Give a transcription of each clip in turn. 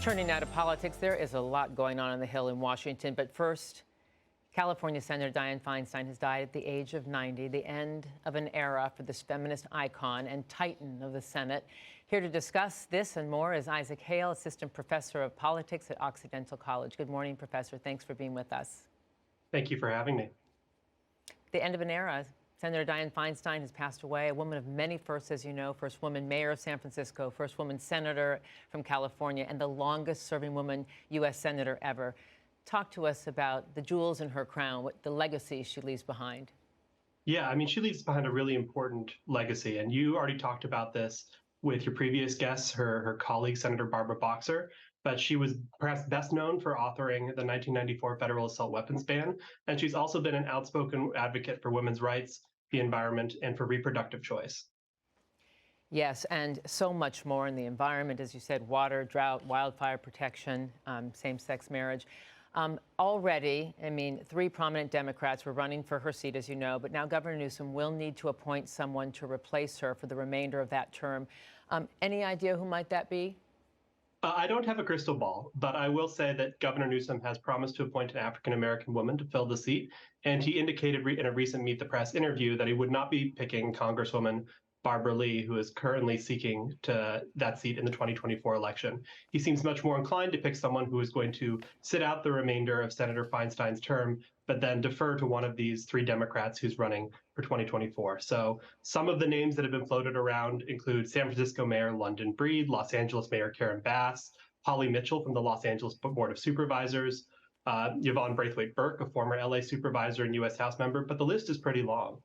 Turning now to politics, there is a lot going on the Hill in Washington. But first, California Senator Dianne Feinstein has died at the age of 90, the end of an era for this feminist icon and titan of the Senate. Here to discuss this and more is Isaac Hale, Assistant Professor of Politics at Occidental College. Good morning, Professor. Thanks for being with us. Thank you for having me. The end of an era. Senator Dianne Feinstein has passed away, a woman of many firsts, as you know, first woman mayor of San Francisco, first woman senator from California, and the longest serving woman U.S. senator ever. Talk to us about the jewels in her crown, what the legacy she leaves behind. Yeah, I mean, she leaves behind a really important legacy, and you already talked about this with your previous guests, her colleague, Senator Barbara Boxer, but she was perhaps best known for authoring the 1994 federal assault weapons ban, and she's also been an outspoken advocate for women's rights, the environment, and for reproductive choice. Yes, and so much more in the environment, as you said, water, drought, wildfire protection, same-sex marriage. Already, I mean, 3 prominent Democrats were running for her seat, as you know, but now Governor Newsom will need to appoint someone to replace her for the remainder of that term. Any idea who might that be? I don't have a crystal ball, but I will say that Governor Newsom has promised to appoint an African-American woman to fill the seat, and he indicated in a recent Meet the Press interview that he would not be picking Congresswoman Barbara Lee, who is currently seeking that seat in the 2024 election. He seems much more inclined to pick someone who is going to sit out the remainder of Senator Feinstein's term, but then defer to one of these 3 Democrats who's running for 2024. So some of the names that have been floated around include San Francisco Mayor London Breed, Los Angeles Mayor Karen Bass, Holly Mitchell from the Los Angeles Board of Supervisors, Yvonne Braithwaite Burke, a former LA supervisor and U.S. House member, but the list is pretty long.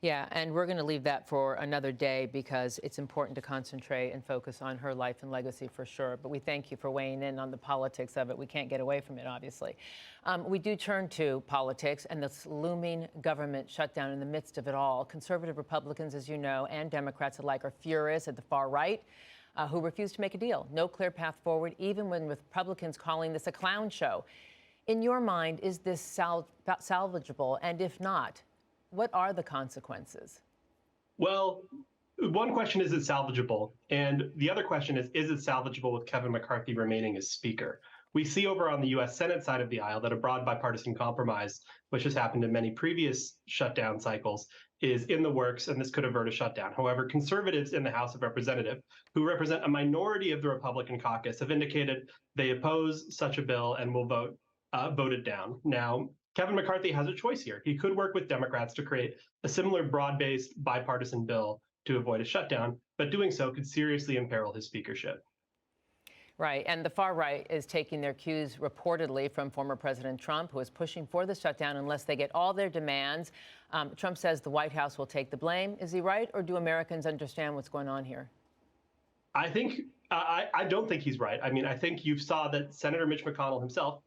Yeah, and we're going to leave that for another day because it's important to concentrate and focus on her life and legacy for sure. But we thank you for weighing in on the politics of it. We can't get away from it, obviously. We do turn to politics and this looming government shutdown in the midst of it all. Conservative Republicans, as you know, and Democrats alike are furious at the far right, who refuse to make a deal. No clear path forward, even when Republicans calling this a clown show. In your mind, is this salvageable? And if not, what are the consequences? Well, one question is it salvageable? And the other question is it salvageable with Kevin McCarthy remaining as Speaker? We see over on the U.S. Senate side of the aisle that a broad bipartisan compromise, which has happened in many previous shutdown cycles, is in the works, and this could avert a shutdown. However, conservatives in the House of Representatives, who represent a minority of the Republican caucus, have indicated they oppose such a bill and will vote it down. Now, Kevin McCarthy has a choice here. He could work with Democrats to create a similar broad-based bipartisan bill to avoid a shutdown, but doing so could seriously imperil his speakership. Right, and the far right is taking their cues reportedly from former President Trump, who is pushing for the shutdown unless they get all their demands. Trump says the White House will take the blame. Is he right, or do Americans understand what's going on here? I don't think he's right. I mean, I think you saw that Senator Mitch McConnell himself,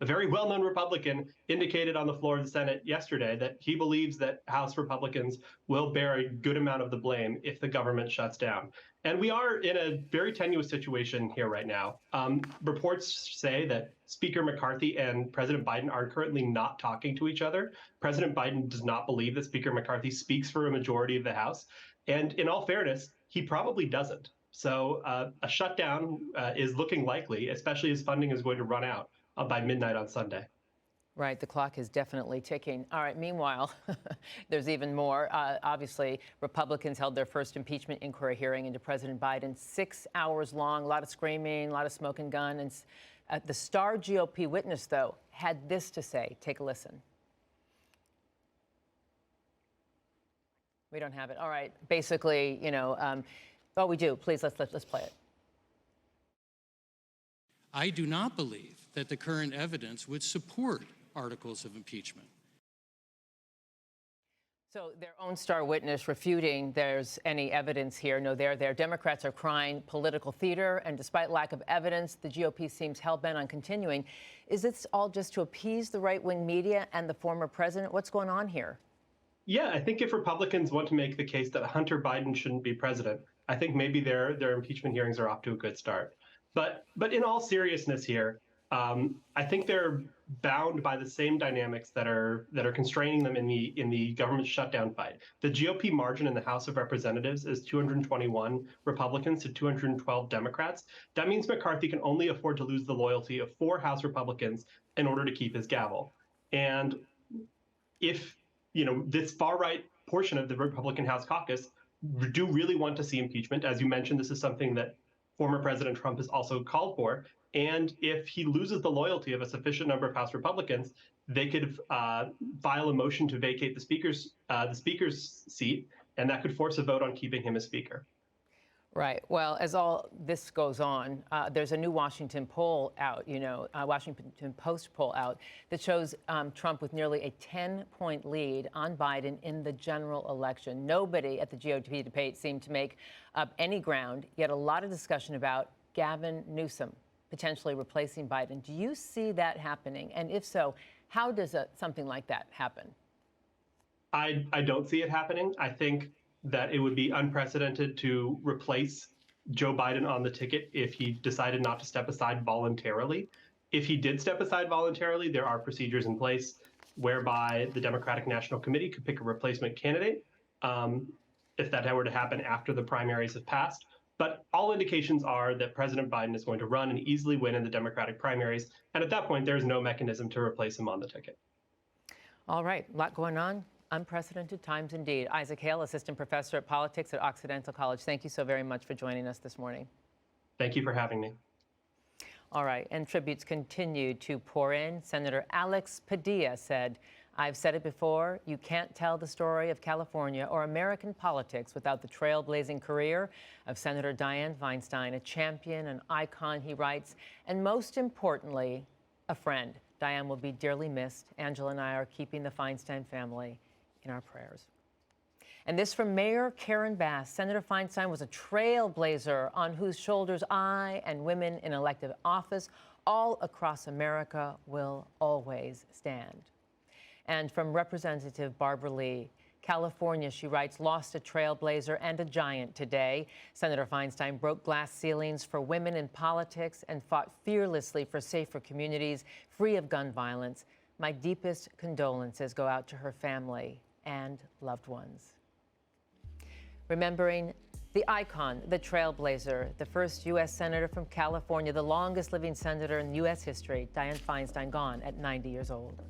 a very well-known Republican, indicated on the floor of the Senate yesterday that he believes that House Republicans will bear a good amount of the blame if the government shuts down. And we are in a very tenuous situation here right now. Reports say that Speaker McCarthy and President Biden are currently not talking to each other. President Biden does not believe that Speaker McCarthy speaks for a majority of the House. And in all fairness, he probably doesn't. So a shutdown is looking likely, especially as funding is going to run out by midnight on Sunday. Right, the clock is definitely ticking. All right, meanwhile, there's even more. Obviously, Republicans held their first impeachment inquiry hearing into President Biden, 6 hours long, a lot of screaming, a lot of smoke and gun. And the star GOP witness, though, had this to say. Take a listen. We don't have it. All right, basically, you know, oh, we do. Please, let's play it. I do not believe that the current evidence would support articles of impeachment. So their own star witness refuting there's any evidence here. No, they're there. Democrats are crying political theater, and despite lack of evidence, the GOP seems hell-bent on continuing. Is this all just to appease the right-wing media and the former president? What's going on here? Yeah, I think if Republicans want to make the case that Hunter Biden shouldn't be president, I think maybe their impeachment hearings are off to a good start. But in all seriousness here, I think they're bound by the same dynamics that are constraining them in the government shutdown fight. The GOP margin in the House of Representatives is 221 Republicans to 212 Democrats. That means McCarthy can only afford to lose the loyalty of 4 House Republicans in order to keep his gavel. And if this far right portion of the Republican House caucus do really want to see impeachment, as you mentioned, this is something that former President Trump has also called for. And if he loses the loyalty of a sufficient number of House Republicans, they could file a motion to vacate the speaker's seat, and that could force a vote on keeping him as speaker. Right. Well, as all this goes on, there's a new Washington poll out, Washington Post poll out that shows Trump with nearly a 10-point lead on Biden in the general election. Nobody at the GOP debate seemed to make up any ground, yet a lot of discussion about Gavin Newsom potentially replacing Biden. Do you see that happening? And if so, how does something like that happen? I don't see it happening. I think that it would be unprecedented to replace Joe Biden on the ticket if he decided not to step aside voluntarily. If he did step aside voluntarily, there are procedures in place whereby the Democratic National Committee could pick a replacement candidate if that were to happen after the primaries have passed. But all indications are that President Biden is going to run and easily win in the Democratic primaries. And at that point, there's no mechanism to replace him on the ticket. All right, a lot going on. Unprecedented times indeed. Isaac Hale, Assistant Professor of Politics at Occidental College. Thank you so very much for joining us this morning. Thank you for having me. All right, and tributes continue to pour in. Senator Alex Padilla said, "I've said it before, you can't tell the story of California or American politics without the trailblazing career of Senator Dianne Feinstein, a champion, an icon," he writes, "and most importantly, a friend. Dianne will be dearly missed. Angela and I are keeping the Feinstein family in our prayers." And this from Mayor Karen Bass. Senator Feinstein was a trailblazer on whose shoulders I and women in elective office all across America will always stand. And from Representative Barbara Lee, California, she writes, lost a trailblazer and a giant today. Senator Feinstein broke glass ceilings for women in politics and fought fearlessly for safer communities, free of gun violence. My deepest condolences go out to her family and loved ones. Remembering the icon, the trailblazer, the first U.S. Senator from California, the longest living senator in U.S. history, Dianne Feinstein, gone at 90 years old.